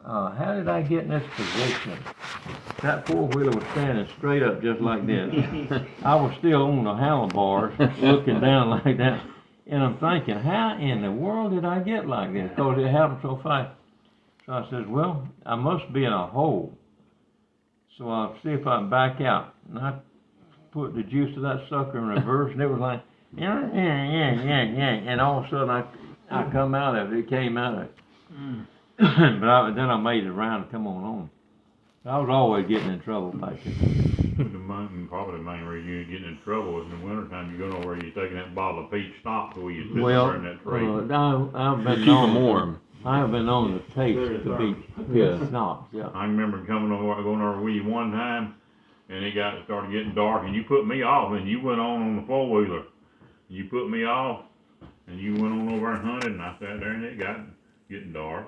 how did I get in this position? That four-wheeler was standing straight up just like this. I was still on the handlebars, looking down like that. And I'm thinking, how in the world did I get like this? Because it happened so fast. So I says, well, I must be in a hole. So I'll see if I can back out. And I put the juice of that sucker in reverse, and it was like, yeah. And all of a sudden, I come out of it. It came out of it. But then I made it around and come on. I was always getting in trouble back then. Probably the main reason you're getting in trouble is in the wintertime, you go nowhere, you're taking that bottle of peach stock where you sit there in that tree. I've been Keep known them warm. I have been known to taste the peach schnapps, yeah. I remember going over with you one time, and it started getting dark, and you put me off, and you went on the four-wheeler. You put me off, and you went on over and hunted, and I sat there, and it got getting dark.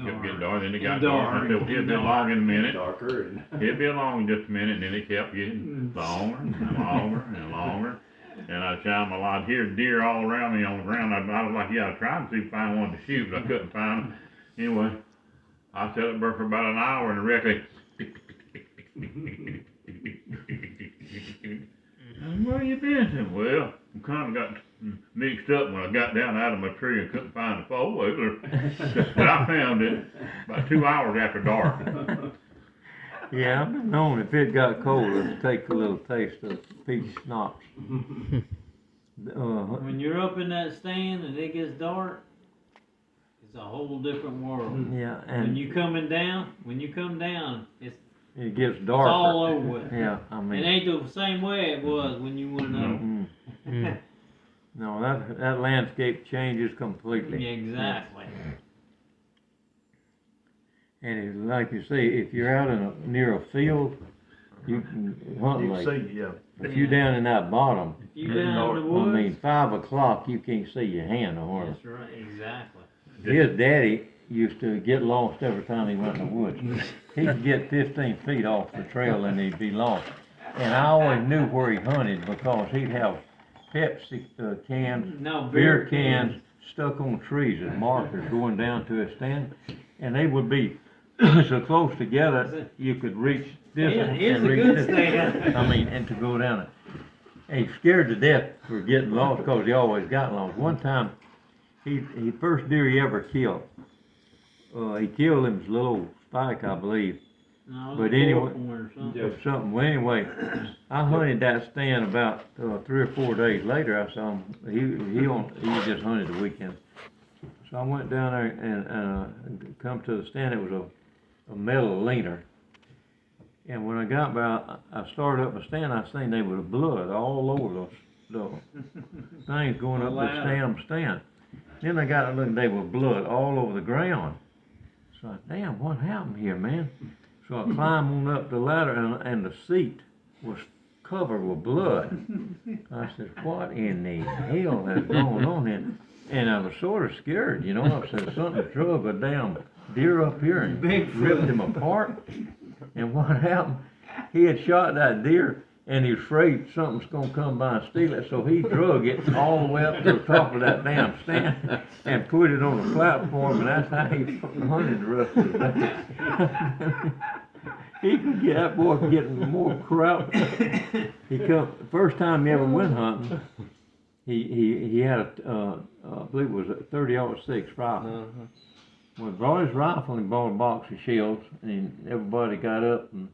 Kept getting dark, then it got dark. I said, well, it'd be long in a minute. Darker. It'd be long in just a minute, and then it kept getting longer and longer and longer. And I shined my light. Here's deer all around me on the ground. I was like, yeah, I tried to find one to shoot, but I couldn't find them. Anyway, I sat up there for about an hour, and the wreck, where you been? I said, well, I kind of got mixed up when I got down out of my tree and couldn't find the four-wheeler. But I found it about 2 hours after dark. Yeah, I've been known if it got colder to take a little taste of peach schnapps. When you're up in that stand and it gets dark, it's a whole different world. Yeah, When and you come down, it's it gets darker. all over with. Yeah, I It mean. ain't the same way it was when you went up. No, that landscape changes completely. Exactly. And it's like you say, if you're out near a field, you can hunt You late. can see, yeah. If you're down in that bottom, If you down in the I woods, mean, 5 o'clock, you can't see your hand on horse. that's right, exactly. His daddy used to get lost every time he went in the woods. He could get 15 feet off the trail and he'd be lost. And I always knew where he hunted because he'd have Pepsi cans, No, beer cans stuck on trees as markers going down to his stand. And they would be so close together you could reach this Here's and a reach good this. stand. I mean, and to go down it. And he's scared to death for getting lost because he always got lost. One time, he first deer he ever killed. He killed him with a little spike, I believe. No, But it was a anyway- fork one or something. Or something. Well, anyway, I hunted that stand about 3 or 4 days later. I saw him. He just hunted the weekend. So I went down there and come to the stand. It was a metal leaner. And when I got by, I started up the stand. I seen there was blood all over the things going up the stand. Then I got to look, there was blood all over the ground. So I, damn, what happened here, man? So I climbed on up the ladder and the seat was covered with blood. I said, what in the hell is going on here? And I was sort of scared, you know. I said, something drug a damn deer up here and ripped him apart. And what happened? He had shot that deer and he was afraid something's gonna come by and steal it, so he drug it all the way up to the top of that damn stand and put it on the platform, and that's how he hunted the rest of the day. He could get that boy getting more crap. First time he ever went hunting, he had I believe it was a 30-06 rifle. Well, he brought his rifle and he bought a box of shells, and everybody got up and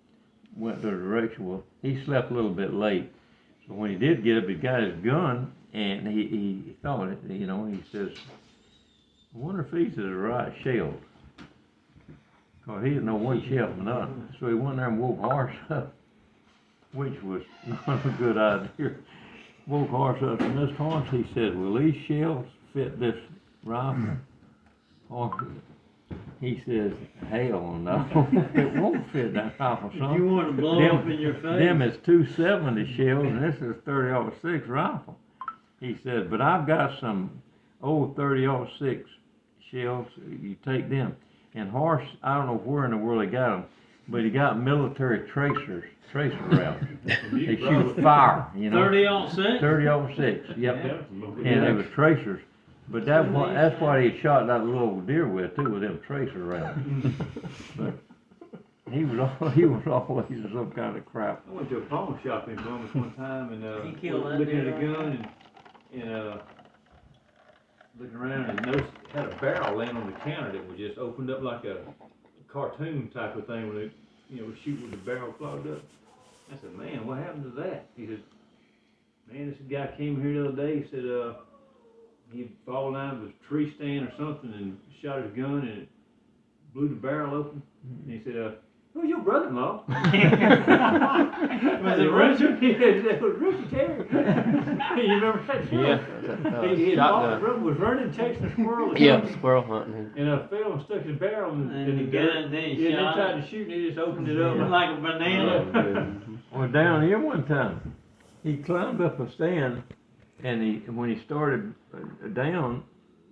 went their direction. Well, he slept a little bit late. So when he did get up, he got his gun, and he thought, you know, he says, I wonder if these are the right shells. Because he didn't know what shell or nothing. So he went there and woke horse up, which was not a good idea. Woke horse up, and this horse, he said, will these shells fit this rifle? Horse, he says, hell no, it won't fit that rifle, son. You want to blow up in your face? Them is 270 shells, and this is 30-06 rifle. He said, but I've got some old 30-06 shells, you take them. And horse, I don't know where in the world he got them, but he got military tracer rounds. They shoot fire, you know. 30-06? 30-06, yep. And they was tracers. But that's what he shot that little deer with too, with them tracer rounds. But he was always some kind of crap. I went to a pawn shop in Columbus one time and, He killed that looking at deer a gun and looking around and noticed it had a barrel laying on the counter that was just opened up like a cartoon type of thing when it, was shooting with the barrel clogged up. I said, man, what happened to that? He said, man, this guy came here the other day, he said, he'd fallen out of a tree stand or something and shot his gun and it blew the barrel open. And he said, who's your brother-in-law? Was it Richard? It was Richard Terry. You remember that? Yeah. He Shotgun. was running, chasing a squirrel or Yeah, something, squirrel hunting. and fell and stuck his barrel in And the he dirt. got it, then he Yeah, shot they tried it. to shoot and he just opened it up. Like a banana. Well, down here one time, he climbed up a stand, and when he started down,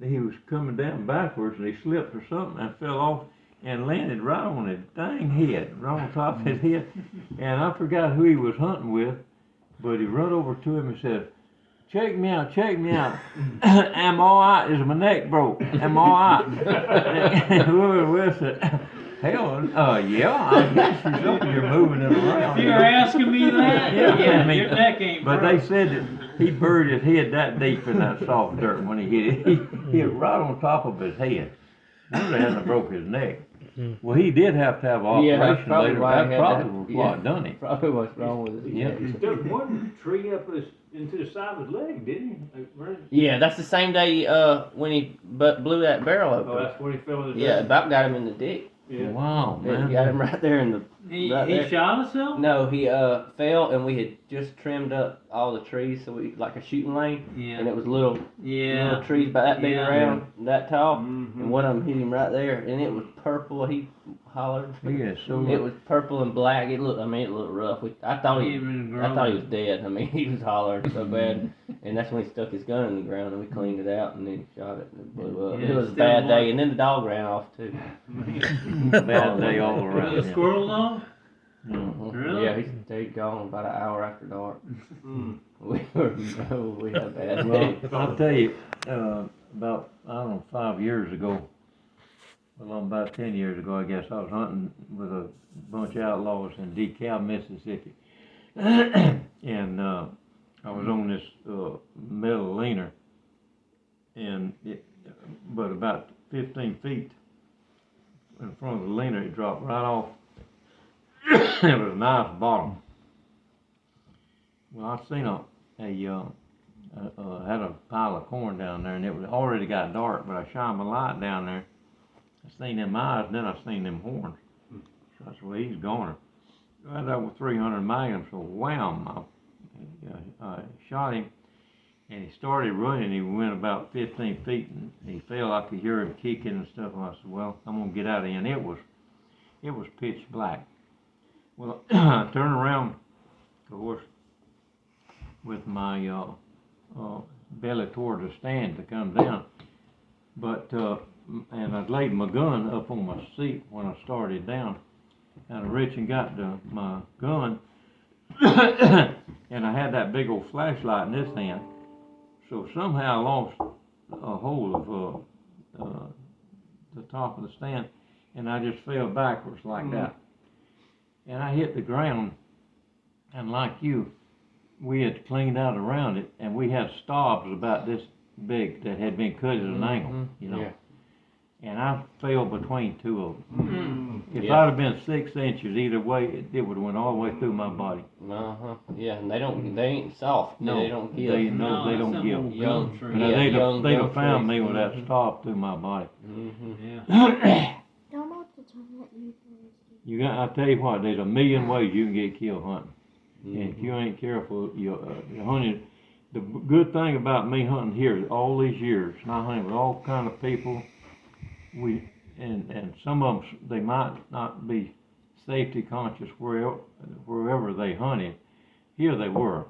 he was coming down backwards, and he slipped or something and fell off and landed right on his dang head, right on top of his head. And I forgot who he was hunting with, but he run over to him and said, check me out. I'm all right. Is my neck broke? I'm all right. And whoever was said, hell, yeah, I guess you're moving it around. If you're asking me that, Yeah, I mean, your neck ain't But broke. they said that he buried his head that deep in that soft dirt when he hit it. He hit it right on top of his head. Wonder he hasn't broke his neck. Well, he did have to have an Yeah, that's operation probably later. why he That had probably that. was Yeah. what done it. Probably what's wrong with it. Yeah. He stuck one tree up into the side of his leg, didn't he? Like, right? Yeah, that's the same day when he blew that barrel Oh, open. that's when he fell in the Yeah, dirt. about got him in the dick. Yeah. Wow, He man. got him right there in the. He right there. shot himself? No, he fell and we had just trimmed up all the trees, so we like a shooting lane, and Yeah. it was little Yeah. trees about that big Yeah. around, that tall, Mm-hmm. and one of them hit him right there, and it was purple. He hollered. He is so. It was purple and black. It looked. I mean, it looked rough. I thought he. Even I thought he grown. was dead. I mean, he was hollering so bad, and that's when he stuck his gun in the ground, and we cleaned it out, and then he shot it, and it blew up. Yeah, It was a still bad one. day, and then the dog ran off too. Bad day all around. Was a him. squirrel on? Really? Yeah, he stayed gone about an hour after dark. Mm. We had a bad Well, day. I'll tell you, about, I don't know, 5 years ago, well, about 10 years ago, I guess, I was hunting with a bunch of outlaws in DeKalb, Mississippi. And, I was on this, metal leaner, and but about 15 feet in front of the leaner, it dropped right off. It was a nice bottom. Well, I seen had a pile of corn down there, and it was already got dark, but I shined my light down there. I seen them eyes, and then I seen them horns. So I said, well, he's goner. I had over 300 magnums, so wham, I shot him, and he started running. He went about 15 feet, and he fell. I could hear him kicking and stuff, and I said, well, I'm gonna get out of here. And it was pitch black. Well, I turned around, of course, with my belly toward the stand to come down. But, and I'd laid my gun up on my seat when I started down. And I reached and got my gun, and I had that big old flashlight in this hand. So somehow I lost a hold of the top of the stand, and I just fell backwards like that. And I hit the ground, and like you, we had cleaned out around it, and we had stabs about this big that had been cut at an angle, you know. Yeah. And I fell between two of them. If Yeah. I'd have been 6 inches either way, it would have went all the way through my body. Yeah, and they ain't soft. No, they don't kill. they that's don't some give. old Young gum tree. But Yeah, they'd young have found trees. me with that stab through my body. Mm-hmm. Yeah. Don't know what to turn that you guys do. You got, I tell you what, there's a million ways you can get killed hunting. And if you ain't careful, you're hunting. The good thing about me hunting here all these years, and I hunted with all kind of people, and some of them, they might not be safety conscious wherever they hunted. Here they were.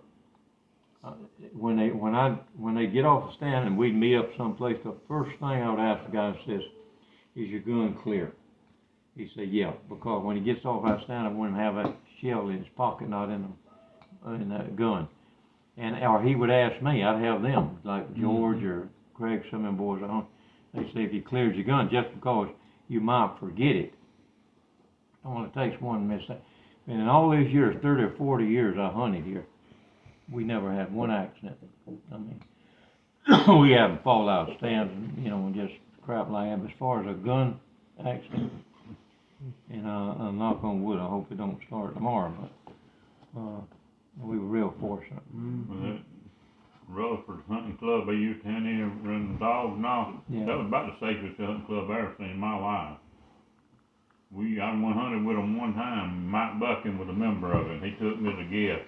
When they get off the stand and we'd meet up someplace, the first thing I would ask the guy says, "Is your gun clear?" He said, "Yeah," because when he gets off that stand, I want him to have that shell in his pocket, not in that gun. And or he would ask me, I'd have them, like George or Craig, some of them boys on, they say if you clears your gun, just because you might forget it, only takes one mistake. And in all these years, 30 or 40 years I hunted here, we never had one accident. I mean, we haven't fall out of stands, and, you know, and just crap like that. But as far as a gun accident, and I'm knock on wood, I hope it don't start tomorrow, but, we were real fortunate. Well, that Rutherford Hunting Club, they used to hand in and run the dogs and all. Yeah. That was about the safest hunting club I ever seen in my life. I went hunting with them one time. Mike Bucking was a member of it. He took me as a guest.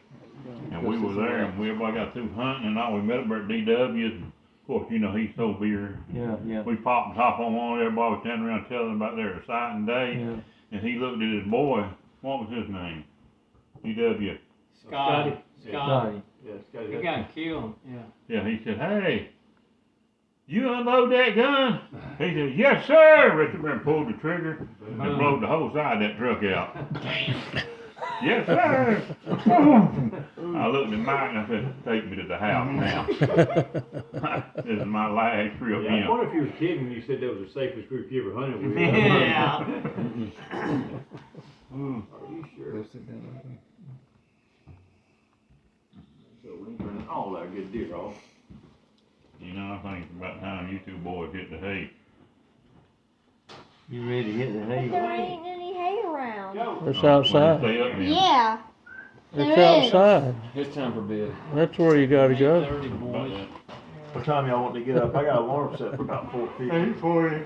And we were there, and everybody got through hunting and all. We met up at DW's. And of course, you know, he's so beer. Yeah, yeah, We popped and top on one. Everybody was standing around telling him about their exciting day. yeah. And he looked at his boy. What was his name? DW. Scotty. Scotty. Yeah, Scotty. He got killed, yeah. Yeah, he said, hey, you unload that gun? He said, yes, sir. Richard Brown pulled the trigger and blowed the whole side of that truck out. Yes, sir. I looked at Mike and I said, take me to the house now. This is my last trip Yeah, I in. wonder if you was kidding when you said that was the safest group you ever hunted with. Yeah. Are you sure? So we burning all that good deer off. You know, I think it's about time you two boys hit the hay. You ready to hit the But hay? there ain't any hay around. It's Well, outside. stay up then. Yeah. It's There is. outside. It's time for bed. That's where you gotta go. 8:30, boys. What time y'all want to get up? I got an alarm set for about 4:50. 8:40.